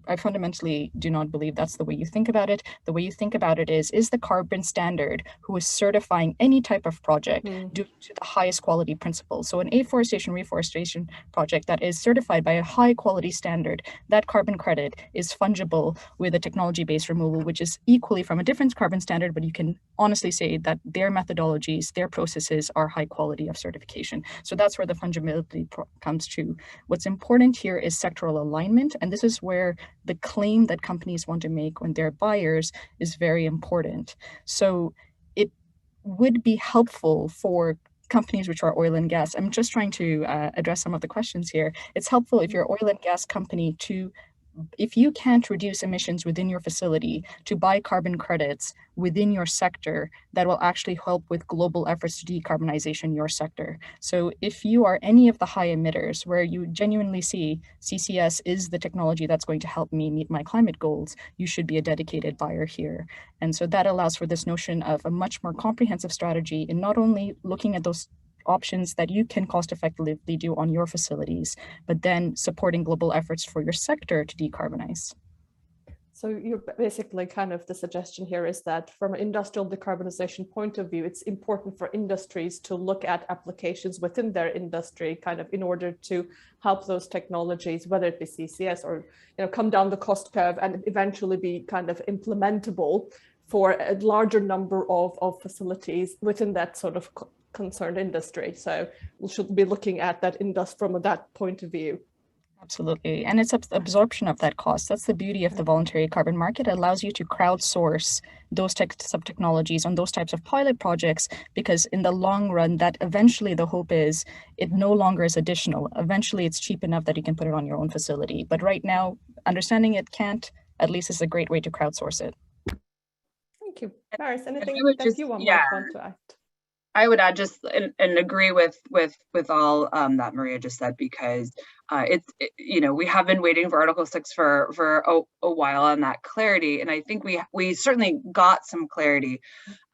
I fundamentally do not believe that's the way you think about it. The way you think about it is the carbon standard who is certifying any type of project due to the highest quality principles. So an afforestation, reforestation project that is certified by a high quality standard, that carbon credit is fungible with a technology-based removal, which is equally from a different carbon standard, but you can honestly say that their methodologies, their processes are high quality of certification. So that's where the fungibility comes to. What's important here is sectoral alignment, and this is where the claim that companies want to make when they're buyers is very important. So it would be helpful for companies which are oil and gas. I'm just trying to address some of the questions here. It's helpful if you're an oil and gas company to, if you can't reduce emissions within your facility, to buy carbon credits within your sector that will actually help with global efforts to decarbonization your sector. So if you are any of the high emitters where you genuinely see CCS is the technology that's going to help me meet my climate goals, you should be a dedicated buyer here. And so that allows for this notion of a much more comprehensive strategy in not only looking at those options that you can cost effectively do on your facilities, but then supporting global efforts for your sector to decarbonize. So you're basically kind of, the suggestion here is that from an industrial decarbonization point of view, it's important for industries to look at applications within their industry kind of in order to help those technologies, whether it be CCS or, you know, come down the cost curve and eventually be kind of implementable for a larger number of facilities within that sort of concerned industry. So we should be looking at that from that point of view. Absolutely. And it's absorption of that cost. That's the beauty of the voluntary carbon market. It allows you to crowdsource those types of technologies on those types of pilot projects, because in the long run, that eventually the hope is it no longer is additional. Eventually, it's cheap enough that you can put it on your own facility. But right now, understanding it can't, at least is a great way to crowdsource it. Thank you. Maris, anything just, you might want to add? I would add just and agree with all that Maria just said, because we have been waiting for Article 6 for a while on that clarity, and I think we certainly got some clarity,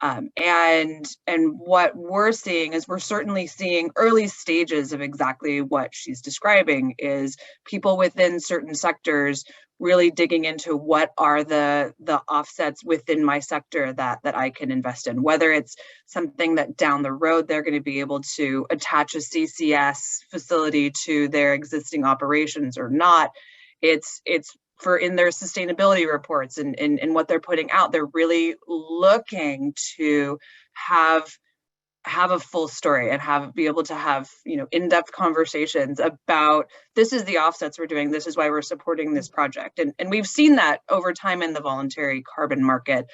and what we're seeing is we're certainly seeing early stages of exactly what she's describing, is people within certain sectors really digging into what are the offsets within my sector that I can invest in, whether it's something that down the road they're going to be able to attach a CCS facility to their existing operations or not. It's for in their sustainability reports and what they're putting out, they're really looking to have a full story and be able to have in-depth conversations about, this is the offsets we're doing, this is why we're supporting this project, and we've seen that over time in the voluntary carbon market,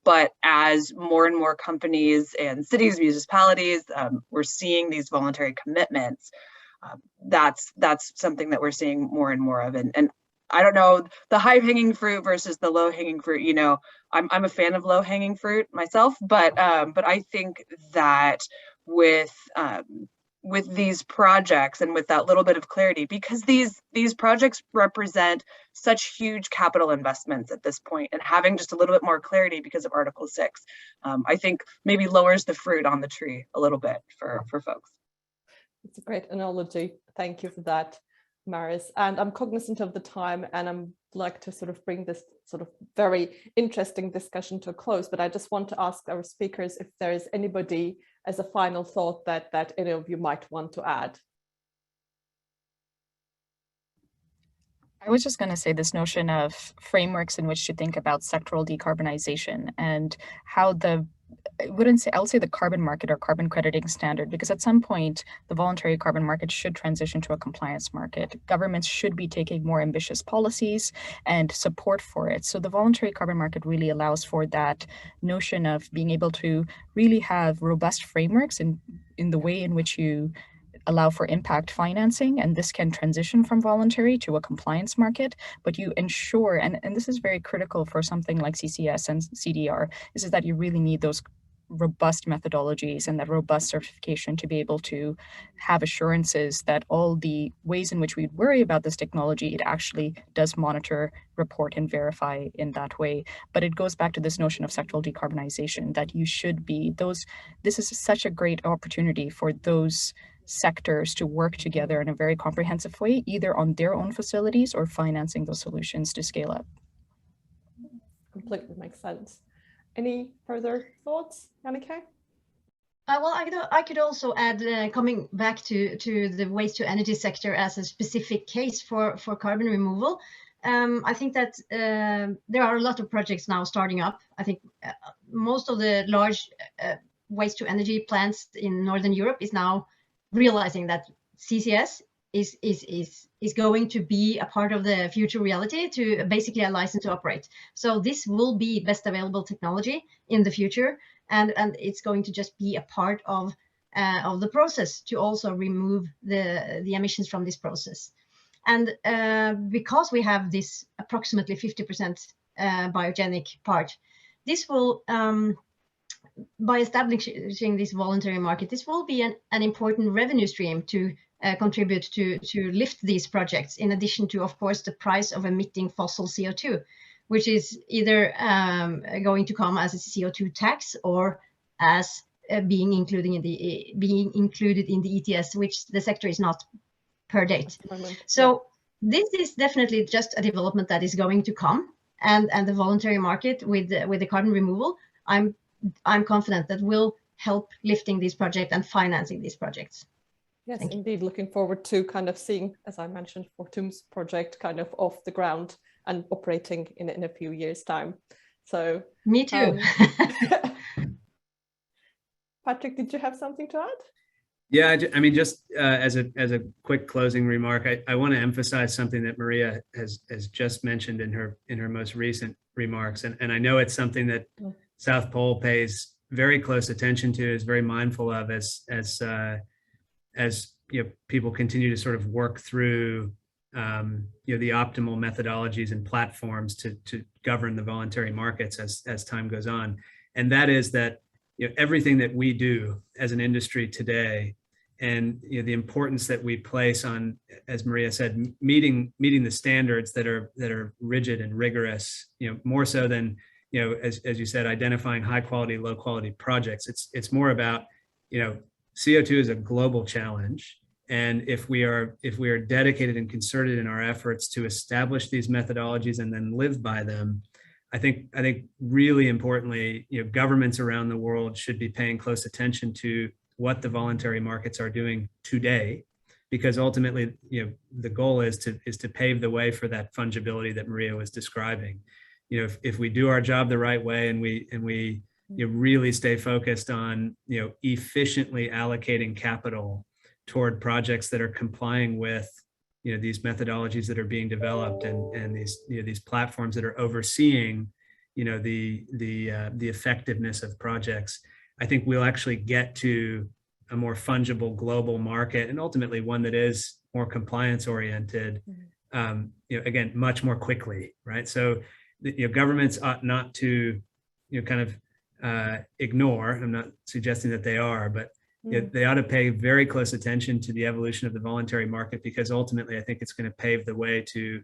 but as more and more companies and cities, municipalities, we're seeing these voluntary commitments. That's something that we're seeing more and more of, and I don't know, the high-hanging fruit versus the low-hanging fruit. I'm a fan of low-hanging fruit myself, but I think that with these projects and with that little bit of clarity, because these projects represent such huge capital investments at this point, and having just a little bit more clarity because of Article 6, I think maybe lowers the fruit on the tree a little bit for folks. It's a great analogy. Thank you for that, Maris. And I'm cognizant of the time, and I'm like to sort of bring this sort of very interesting discussion to a close, but I just want to ask our speakers if there is anybody as a final thought that any of you might want to add. I was just going to say this notion of frameworks in which to think about sectoral decarbonization and how I'll say the carbon market or carbon crediting standard, because at some point the voluntary carbon market should transition to a compliance market. Governments should be taking more ambitious policies and support for it. So the voluntary carbon market really allows for that notion of being able to really have robust frameworks in the way in which you allow for impact financing, and this can transition from voluntary to a compliance market, but you ensure, and this is very critical for something like CCS and CDR, is that you really need those robust methodologies and that robust certification to be able to have assurances that all the ways in which we worry about this technology, it actually does monitor, report, and verify in that way. But it goes back to this notion of sectoral decarbonization, that you should be this is such a great opportunity for those sectors to work together in a very comprehensive way, either on their own facilities or financing those solutions to scale up. Completely makes sense. Any further thoughts, Janneke? Well, I could also add, coming back to the waste to energy sector as a specific case for carbon removal. I think that there are a lot of projects now starting up. I think most of the large waste to energy plants in Northern Europe is now realizing that CCS is going to be a part of the future reality, to basically a license to operate. So this will be best available technology in the future, and it's going to just be a part of the process to also remove the emissions from this process. And because we have this approximately 50% biogenic part, this will by establishing this voluntary market, this will be an important revenue stream to contribute to lift these projects, in addition to, of course, the price of emitting fossil CO2, which is either going to come as a CO2 tax or as being included in the ETS, which the sector is not per date. So this is definitely just a development that is going to come, and the voluntary market with the carbon removal, I'm confident that will help lifting these projects and financing these projects. Yes, indeed. Looking forward to kind of seeing, as I mentioned, Fortum's project kind of off the ground and operating in a few years' time. So me too. Patrick, did you have something to add? Yeah, I mean, just as a quick closing remark, I want to emphasize something that Maria has just mentioned in her most recent remarks, and I know it's something that South Pole pays very close attention to, is very mindful of as you know, people continue to sort of work through you know, the optimal methodologies and platforms to govern the voluntary markets as time goes on, and that is that, you know, everything that we do as an industry today, and, you know, the importance that we place on, as Maria said, meeting the standards that are rigid and rigorous, you know, more so than, you know, as you said, identifying high quality, low quality projects. It's more about, you know, CO2 is a global challenge, and if we are dedicated and concerted in our efforts to establish these methodologies and then live by them, I think really importantly, you know, governments around the world should be paying close attention to what the voluntary markets are doing today, because ultimately, you know, the goal is to pave the way for that fungibility that Maria was describing. You know, if we do our job the right way, and we you know, really stay focused on, you know, efficiently allocating capital toward projects that are complying with, you know, these methodologies that are being developed, and these, you know, these platforms that are overseeing, you know, the effectiveness of projects, I think we'll actually get to a more fungible global market, and ultimately one that is more compliance oriented, you know, again, much more quickly, right? So, you know, governments ought not to, you know, kind of ignore, I'm not suggesting that they are, but you know, they ought to pay very close attention to the evolution of the voluntary market, because ultimately I think it's going to pave the way to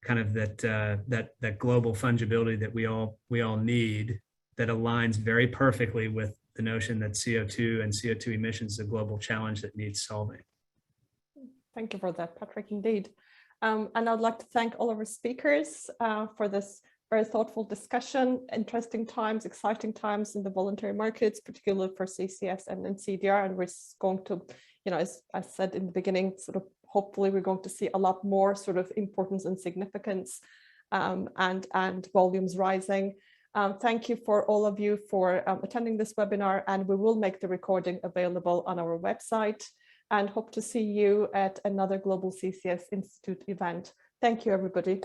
kind of that global fungibility that we all need, that aligns very perfectly with the notion that CO2 and CO2 emissions is a global challenge that needs solving. Thank you for that, Patrick, indeed. And I'd like to thank all of our speakers for this very thoughtful discussion. Interesting times, exciting times in the voluntary markets, particularly for CCS and CDR. And we're going to, you know, as I said in the beginning, sort of hopefully we're going to see a lot more sort of importance and significance and volumes rising. Thank you for all of you for attending this webinar, and we will make the recording available on our website, and hope to see you at another Global CCS Institute event. Thank you, everybody.